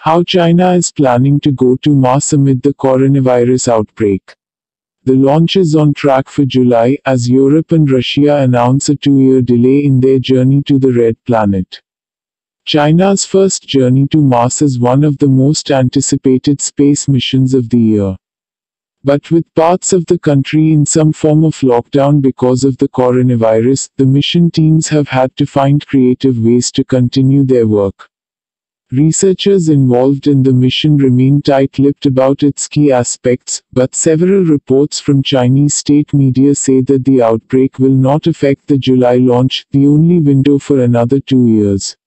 How China is planning to go to Mars amid the coronavirus outbreak. The launch is on track for July as Europe and Russia announce a 2-year delay in their journey to the Red Planet. China's first journey to Mars is one of the most anticipated space missions of the year. But with parts of the country in some form of lockdown because of the coronavirus, the mission teams have had to find creative ways to continue their work. Researchers involved in the mission remain tight-lipped about its key aspects, but several reports from Chinese state media say that the outbreak will not affect the July launch, the only window for another 2 years.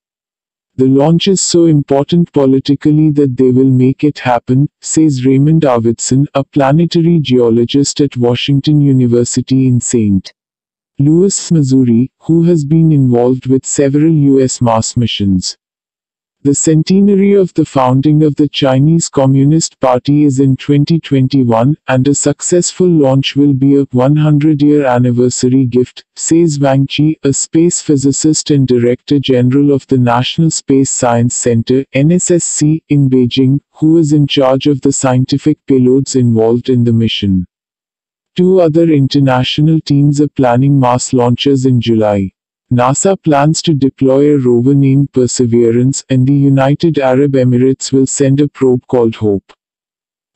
The launch is so important politically that they will make it happen, says Raymond Arvidsson, a planetary geologist at Washington University in St. Louis, Missouri, who has been involved with several U.S. Mars missions. The centenary of the founding of the Chinese Communist Party is in 2021, and a successful launch will be a 100-year anniversary gift, says Wang Qi, a space physicist and Director General of the National Space Science Center (NSSC) in Beijing, who is in charge of the scientific payloads involved in the mission. 2 other international teams are planning Mars launches in July. NASA plans to deploy a rover named Perseverance, and the United Arab Emirates will send a probe called Hope.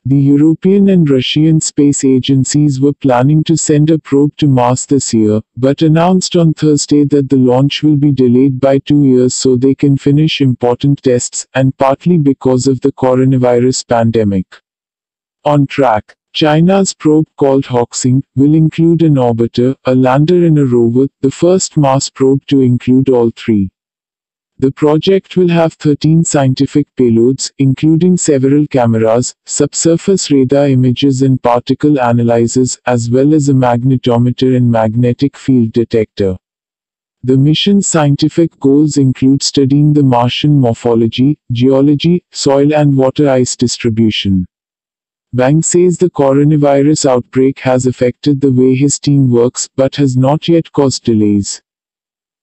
The European and Russian space agencies were planning to send a probe to Mars this year, but announced on Thursday that the launch will be delayed by 2 years so they can finish important tests, and partly because of the coronavirus pandemic. On track. China's probe called Hoxing will include an orbiter, a lander and a rover, the first Mars probe to include all 3. The project will have 13 scientific payloads, including several cameras, subsurface radar images and particle analyzers, as well as a magnetometer and magnetic field detector. The mission's scientific goals include studying the Martian morphology, geology, soil and water ice distribution. Wang says the coronavirus outbreak has affected the way his team works, but has not yet caused delays.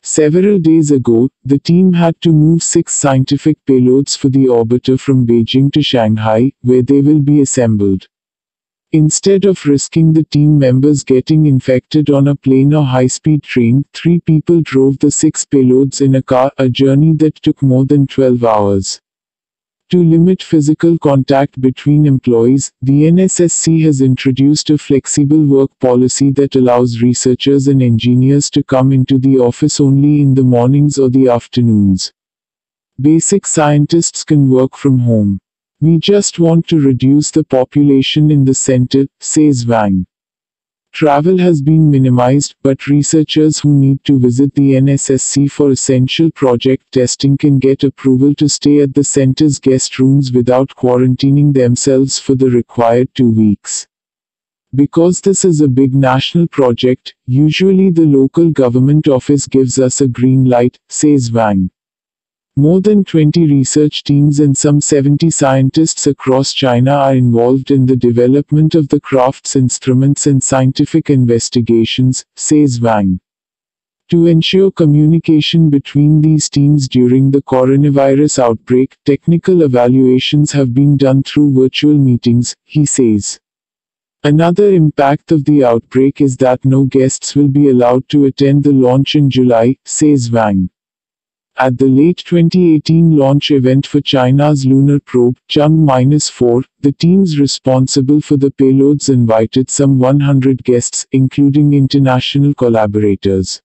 Several days ago, the team had to move 6 scientific payloads for the orbiter from Beijing to Shanghai, where they will be assembled. Instead of risking the team members getting infected on a plane or high-speed train, 3 people drove the 6 payloads in a car, a journey that took more than 12 hours. To limit physical contact between employees, the NSSC has introduced a flexible work policy that allows researchers and engineers to come into the office only in the mornings or the afternoons. Basic scientists can work from home. We just want to reduce the population in the center, says Wang. Travel has been minimized, but researchers who need to visit the NSSC for essential project testing can get approval to stay at the center's guest rooms without quarantining themselves for the required 2 weeks. Because this is a big national project, usually the local government office gives us a green light, says Wang. More than 20 research teams and some 70 scientists across China are involved in the development of the craft's instruments and scientific investigations, says Wang. To ensure communication between these teams during the coronavirus outbreak, technical evaluations have been done through virtual meetings, he says. Another impact of the outbreak is that no guests will be allowed to attend the launch in July, says Wang. At the late 2018 launch event for China's lunar probe, Chang'e-4, the teams responsible for the payloads invited some 100 guests, including international collaborators.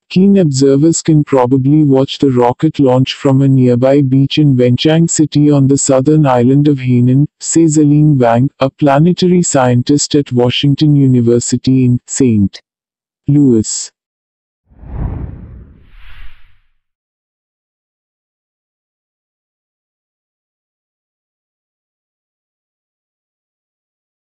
Keen observers can probably watch the rocket launch from a nearby beach in Wenchang City on the southern island of Hainan, says Aline Wang, a planetary scientist at Washington University in St. Louis.